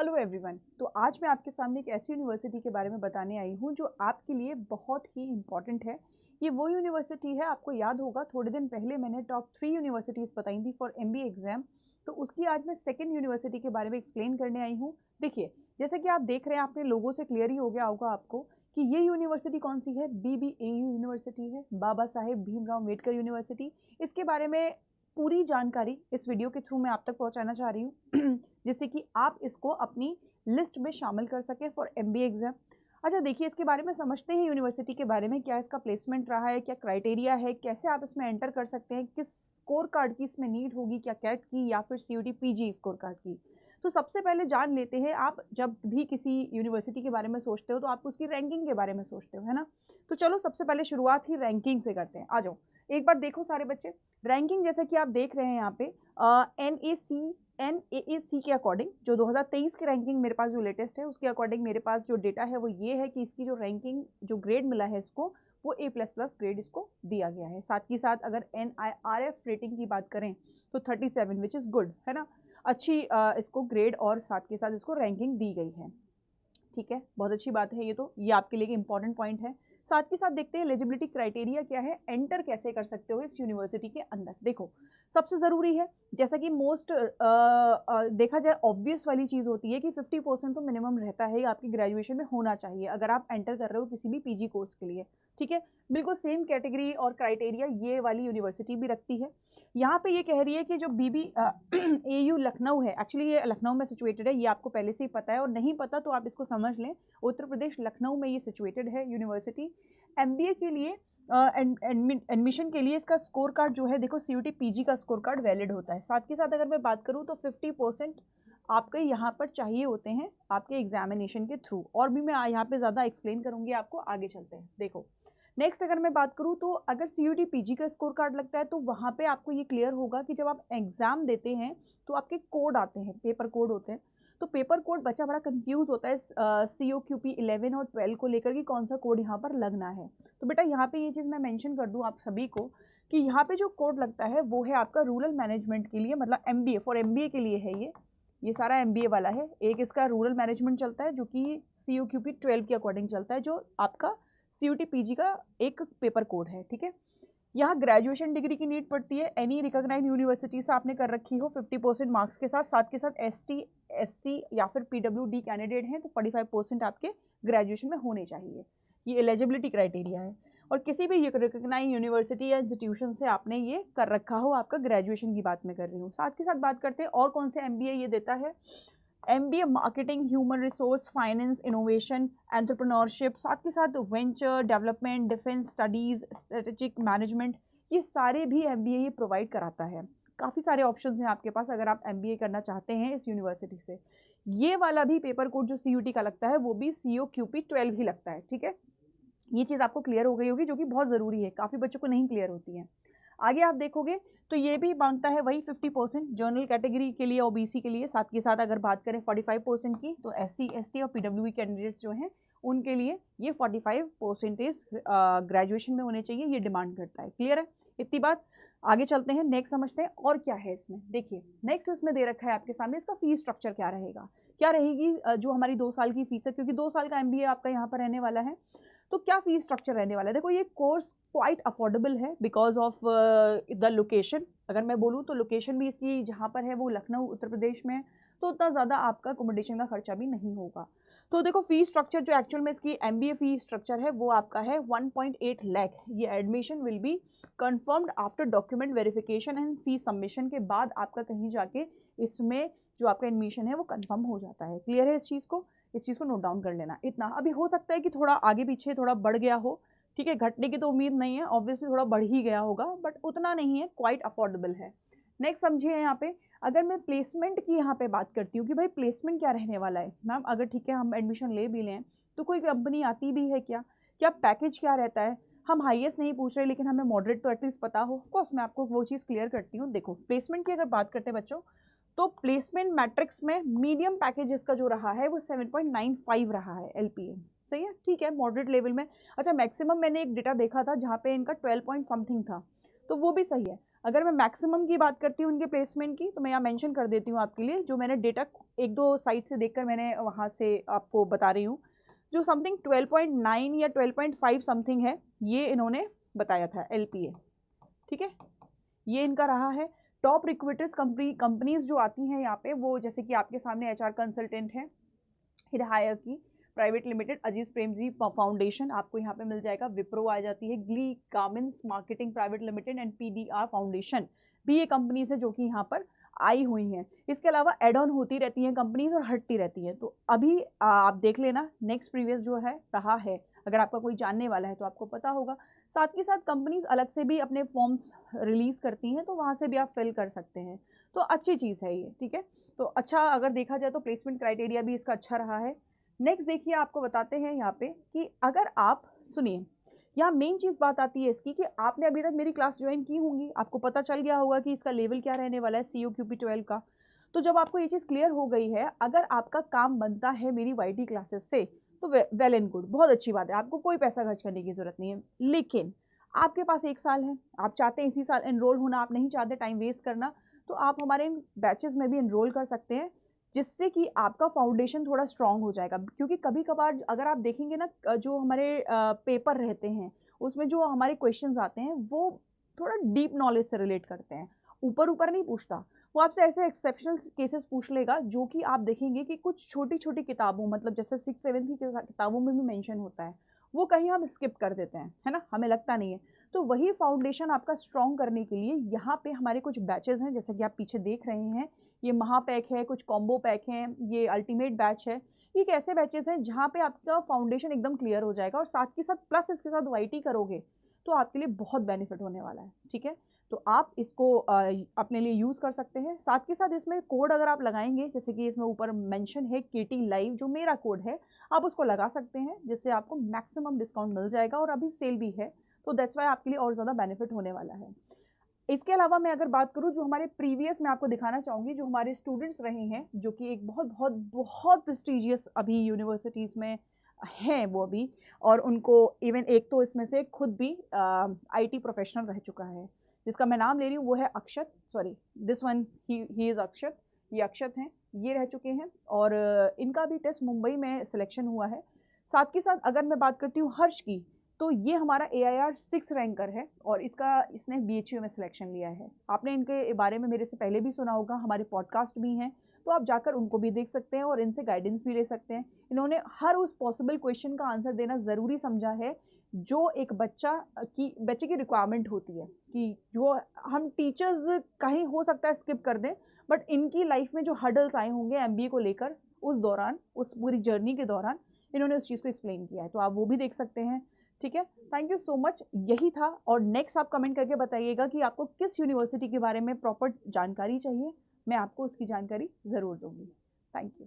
Hello everyone. तो आज मैं आपके सामने एक ऐसी यूनिवर्सिटी के बारे में बताने आई हूँ जो आपके लिए बहुत ही इम्पॉर्टेंट है। ये वो यूनिवर्सिटी है, आपको याद होगा थोड़े दिन पहले मैंने टॉप 3 यूनिवर्सिटीज़ बताई थी फॉर एमबीए एग्जाम। तो उसकी आज मैं सेकंड यूनिवर्सिटी के बारे में एक्सप्लेन करने आई हूँ। देखिए, जैसे कि आप देख रहे हैं, आपने लोगों से क्लियर ही हो गया होगा आपको कि ये यूनिवर्सिटी कौन सी है। BBAU यूनिवर्सिटी है, बाबा साहेब भीमराव अम्बेडकर यूनिवर्सिटी। इसके बारे में पूरी जानकारी इस वीडियो के थ्रू मैं आप तक पहुंचाना चाह रही हूँ जिससे कि आप इसको अपनी लिस्ट में शामिल कर सकें फॉर एमबीए एग्जाम। अच्छा, देखिए इसके बारे में समझते हैं यूनिवर्सिटी के बारे में, क्या इसका प्लेसमेंट रहा है, क्या क्राइटेरिया है, कैसे आप इसमें एंटर कर सकते हैं, किस स्कोर कार्ड की इसमें नीड होगी, क्या कैट की या फिर CUET PG स्कोर कार्ड की। तो सबसे पहले जान लेते हैं, आप जब भी किसी यूनिवर्सिटी के बारे में सोचते हो तो आप उसकी रैंकिंग के बारे में सोचते हो, है ना। तो चलो सबसे पहले शुरुआत ही रैंकिंग से करते हैं। आ जाओ, एक बार देखो सारे बच्चे, रैंकिंग जैसे कि आप देख रहे हैं यहाँ पे NAAC के अकॉर्डिंग जो 2023 की रैंकिंग मेरे पास जो लेटेस्ट है उसके अकॉर्डिंग मेरे पास जो डेटा है वो ये है कि इसकी जो रैंकिंग जो ग्रेड मिला है इसको वो A++ ग्रेड इसको दिया गया है। साथ ही साथ अगर NIRF रेटिंग की बात करें तो 37 विच इज़ गुड, है ना। अच्छी इसको ग्रेड और साथ के साथ इसको रैंकिंग दी गई है। ठीक है, बहुत अच्छी बात है। ये आपके लिए इंपॉर्टेंट पॉइंट है। साथ के साथ देखते हैं एलिजिबिलिटी क्राइटेरिया क्या है, एंटर कैसे कर सकते हो इस यूनिवर्सिटी के अंदर। देखो, सबसे ज़रूरी है, जैसा कि मोस्ट देखा जाए ऑब्वियस वाली चीज़ होती है कि 50% तो मिनिमम रहता है आपकी ग्रेजुएशन में होना चाहिए अगर आप एंटर कर रहे हो किसी भी पीजी कोर्स के लिए। ठीक है, बिल्कुल सेम कैटेगरी और क्राइटेरिया ये वाली यूनिवर्सिटी भी रखती है। यहाँ पे ये कह रही है कि जो BBAU लखनऊ है, एक्चुअली ये लखनऊ में सिचुएटेड है, ये आपको पहले से ही पता है, और नहीं पता तो आप इसको समझ लें, उत्तर प्रदेश लखनऊ में ये सिचुएटेड है यूनिवर्सिटी। एमबीए के लिए एडमिशन के लिए इसका स्कोर कार्ड जो है, देखो CUET PG का स्कोर कार्ड वैलिड होता है। साथ के साथ अगर मैं बात करूँ तो 50% आपके यहाँ पर चाहिए होते हैं आपके एग्जामिनेशन के थ्रू, और भी मैं यहाँ पे ज़्यादा एक्सप्लेन करूँगी आपको, आगे चलते हैं। देखो नेक्स्ट अगर मैं बात करूँ तो अगर CUET PG का स्कोर कार्ड लगता है तो वहाँ पे आपको ये क्लियर होगा कि जब आप एग्ज़ाम देते हैं तो आपके कोड आते हैं, पेपर कोड होते हैं। तो पेपर कोड बच्चा बड़ा कंफ्यूज होता है COQP 11 और 12 को लेकर कि कौन सा कोड यहाँ पर लगना है। तो बेटा यहाँ पे ये चीज़ मैं मेंशन कर दूँ आप सभी को कि यहाँ पे जो कोड लगता है वो है आपका रूरल मैनेजमेंट के लिए, मतलब MBA फॉर MBA के लिए है ये सारा MBA वाला है। एक इसका रूरल मैनेजमेंट चलता है जो कि COQP 12 के अकॉर्डिंग चलता है, जो आपका CUET PG का एक पेपर कोड है। ठीक है, यहाँ ग्रेजुएशन डिग्री की नीड पड़ती है, एनी रिकॉग्नाइज्ड यूनिवर्सिटी से आपने कर रखी हो 50% मार्क्स के साथ। साथ के साथ ST SC या फिर PWD कैंडिडेट हैं तो 45% आपके ग्रेजुएशन में होने चाहिए। ये एलिजिबिलिटी क्राइटेरिया है, और किसी भी रिकॉग्नाइज्ड यूनिवर्सिटी या इंस्टीट्यूशन से आपने ये कर रखा हो, आपका ग्रेजुएशन की बात मैं कर रही हूँ। साथ के साथ बात करते हैं और कौन से MBA ये देता है। MBA marketing, human resource, finance, innovation, entrepreneurship, साथ के साथ venture development, defence studies, strategic management, ये सारे भी MBA ये प्रोवाइड कराता है। काफ़ी सारे ऑप्शंस हैं आपके पास अगर आप MBA करना चाहते हैं इस यूनिवर्सिटी से। ये वाला भी पेपर कोड जो CUET का लगता है वो भी COQP 12 ही लगता है। ठीक है, ये चीज़ आपको क्लियर हो गई होगी, जो कि बहुत ज़रूरी है, काफ़ी बच्चों को नहीं क्लियर होती है। आगे आप देखोगे तो ये भी मांगता है वही 50% जनरल कैटेगरी के लिए, OBC के लिए। साथ के साथ अगर बात करें 45% की तो SC ST और PWD कैंडिडेट्स जो हैं उनके लिए ये 45% ग्रेजुएशन में होने चाहिए, ये डिमांड करता है। क्लियर है इतनी बात। आगे चलते हैं, नेक्स्ट समझते हैं और क्या है इसमें। देखिए नेक्स्ट इसमें दे रखा है आपके सामने, इसका फीस स्ट्रक्चर क्या रहेगा, क्या रहेगी जो हमारी 2 साल की फीस है, क्योंकि 2 साल का MBA आपका यहाँ पर रहने वाला है। तो क्या फीस स्ट्रक्चर रहने वाला है। देखो ये कोर्स क्वाइट अफोर्डेबल है बिकॉज ऑफ द लोकेशन। अगर मैं बोलूँ तो लोकेशन भी इसकी जहाँ पर है वो लखनऊ उत्तर प्रदेश में है, तो उतना ज़्यादा आपका अकोमोडेशन का खर्चा भी नहीं होगा। तो देखो फीस स्ट्रक्चर जो एक्चुअल में इसकी MBA फी स्ट्रक्चर है वो आपका है 1.8 लाख। ये admission will be confirmed after document verification and fee submission के बाद आपका कहीं जाके इसमें जो आपका एडमिशन है वो कन्फर्म हो जाता है। क्लियर है इस चीज़ को नोट डाउन कर लेना। इतना अभी हो सकता है कि थोड़ा आगे पीछे थोड़ा बढ़ गया हो, ठीक है, घटने की तो उम्मीद नहीं है, ऑब्वियसली थोड़ा बढ़ ही गया होगा बट उतना नहीं है, क्वाइट अफोर्डेबल है। नेक्स्ट समझिए यहाँ पे, अगर मैं प्लेसमेंट की यहाँ पे बात करती हूँ कि भाई प्लेसमेंट क्या रहने वाला है मैम, अगर ठीक है हम एडमिशन ले भी लें तो कोई कंपनी आती भी है क्या पैकेज क्या रहता है। हम हाईएस्ट नहीं पूछ रहे लेकिन हमें मॉडरेट तो एटलीस्ट पता हो। ऑफकोर्स मैं आपको वो चीज़ क्लियर करती हूँ। देखो प्लेसमेंट की अगर बात करते हैं बच्चों, तो प्लेसमेंट मैट्रिक्स में मीडियम पैकेज इसका जो रहा है वो 7.95 रहा है LPA। सही है, ठीक है, मॉडरेट लेवल में। अच्छा मैक्सिमम मैंने एक डेटा देखा था जहाँ पे इनका 12 पॉइंट समथिंग था, तो वो भी सही है। अगर मैं मैक्सिमम की बात करती हूँ उनके प्लेसमेंट की, तो मैं यहाँ मेंशन कर देती हूँ आपके लिए, जो मैंने डेटा एक दो साइट से देखकर मैंने वहाँ से आपको बता रही हूँ, जो समथिंग 12.9 या 12.5 समथिंग है, ये इन्होंने बताया था LPA। ठीक है, ये इनका रहा है। टॉप रिक्रूटर्स कंपनीज जो आती हैं यहाँ पे, वो जैसे कि आपके सामने HR कंसल्टेंट है, हिरायर की प्राइवेट लिमिटेड, अजीज प्रेमजी फाउंडेशन आपको यहाँ पे मिल जाएगा, विप्रो आ जाती है, Glee garments marketing private limited and PDR foundation भी ये कंपनीज है जो कि यहाँ पर आई हुई हैं। इसके अलावा एड ऑन होती रहती हैं कंपनीज और हटती रहती हैं। तो अभी आप देख लेना, नेक्स्ट प्रीवियस जो है रहा है, अगर आपका कोई जानने वाला है तो आपको पता होगा। साथ के साथ कंपनीज अलग से भी अपने फॉर्म्स रिलीज़ करती हैं, तो वहाँ से भी आप फिल कर सकते हैं, तो अच्छी चीज़ है ये। ठीक है, तो अच्छा अगर देखा जाए तो प्लेसमेंट क्राइटेरिया भी इसका अच्छा रहा है। नेक्स्ट देखिए, आपको बताते हैं यहाँ पे कि अगर आप सुनिए, यहाँ मेन चीज़ बात आती है इसकी कि आपने अभी तक मेरी क्लास ज्वाइन की होंगी, आपको पता चल गया होगा कि इसका लेवल क्या रहने वाला है COQP 12 का। तो जब आपको ये चीज़ क्लियर हो गई है, अगर आपका काम बनता है मेरी YT क्लासेस से, तो वेल एंड गुड, बहुत अच्छी बात है, आपको कोई पैसा खर्च करने की ज़रूरत नहीं है। लेकिन आपके पास 1 साल है, आप चाहते हैं इसी साल एनरोल होना, आप नहीं चाहते टाइम वेस्ट करना, तो आप हमारे इन बैचेस में भी एनरोल कर सकते हैं, जिससे कि आपका फाउंडेशन थोड़ा स्ट्रॉन्ग हो जाएगा। क्योंकि कभी कभार अगर आप देखेंगे ना, जो हमारे पेपर रहते हैं उसमें जो हमारे क्वेश्चंस आते हैं वो थोड़ा डीप नॉलेज से रिलेट करते हैं, ऊपर ऊपर नहीं पूछता, वो आपसे ऐसे एक्सेप्शनल केसेस पूछ लेगा जो कि आप देखेंगे कि कुछ छोटी छोटी किताबों, मतलब जैसे 6-7 की किताबों में भी मेंशन होता है, वो कहीं हम स्किप कर देते हैं, है ना, हमें लगता नहीं है। तो वही फाउंडेशन आपका स्ट्रॉन्ग करने के लिए यहाँ पे हमारे कुछ बैचेस हैं, जैसे कि आप पीछे देख रहे हैं, ये महापैक है, कुछ कॉम्बो पैक हैं, ये अल्टीमेट बैच है। ये ऐसे बैचेस हैं जहाँ पे आपका फाउंडेशन एकदम क्लियर हो जाएगा, और साथ के साथ प्लस इसके साथ YT करोगे तो आपके लिए बहुत बेनिफिट होने वाला है। ठीक है, तो आप इसको अपने लिए यूज़ कर सकते हैं। साथ के साथ इसमें कोड अगर आप लगाएंगे, जैसे कि इसमें ऊपर मेंशन है KT लाइव, जो मेरा कोड है, आप उसको लगा सकते हैं, जिससे आपको मैक्सिमम डिस्काउंट मिल जाएगा, और अभी सेल भी है, तो दैट्स वाई आपके लिए और ज़्यादा बेनिफिट होने वाला है। इसके अलावा मैं अगर बात करूं, जो हमारे प्रीवियस में आपको दिखाना चाहूँगी, जो हमारे स्टूडेंट्स रहे हैं, जो कि एक बहुत बहुत बहुत प्रेस्टीजियस अभी यूनिवर्सिटीज़ में हैं वो अभी, और उनको इवन एक तो इसमें से खुद भी IT प्रोफेशनल रह चुका है, जिसका मैं नाम ले रही हूँ, वो है Akshat, sorry this one he is Akshat, ये अक्षत हैं, ये रह चुके हैं, और इनका भी टेस्ट मुंबई में सिलेक्शन हुआ है। साथ के साथ अगर मैं बात करती हूँ हर्ष की, तो ये हमारा AIR 6 रैंकर है, और इसने BHU में सिलेक्शन लिया है। आपने इनके बारे में मेरे से पहले भी सुना होगा, हमारे पॉडकास्ट भी हैं, तो आप जाकर उनको भी देख सकते हैं और इनसे गाइडेंस भी ले सकते हैं। इन्होंने हर उस पॉसिबल क्वेश्चन का आंसर देना ज़रूरी समझा है जो एक बच्चे की रिक्वायरमेंट होती है, कि जो हम टीचर्स कहीं हो सकता है स्किप कर दें, बट इनकी लाइफ में जो हर्डल्स आए होंगे MBA को लेकर, उस दौरान, उस पूरी जर्नी के दौरान इन्होंने उस चीज़ को एक्सप्लेन किया है, तो आप वो भी देख सकते हैं। ठीक है, थैंक यू सो मच, यही था। और नेक्स्ट आप कमेंट करके बताइएगा कि आपको किस यूनिवर्सिटी के बारे में प्रॉपर जानकारी चाहिए, मैं आपको उसकी जानकारी ज़रूर दूंगी। Thank you.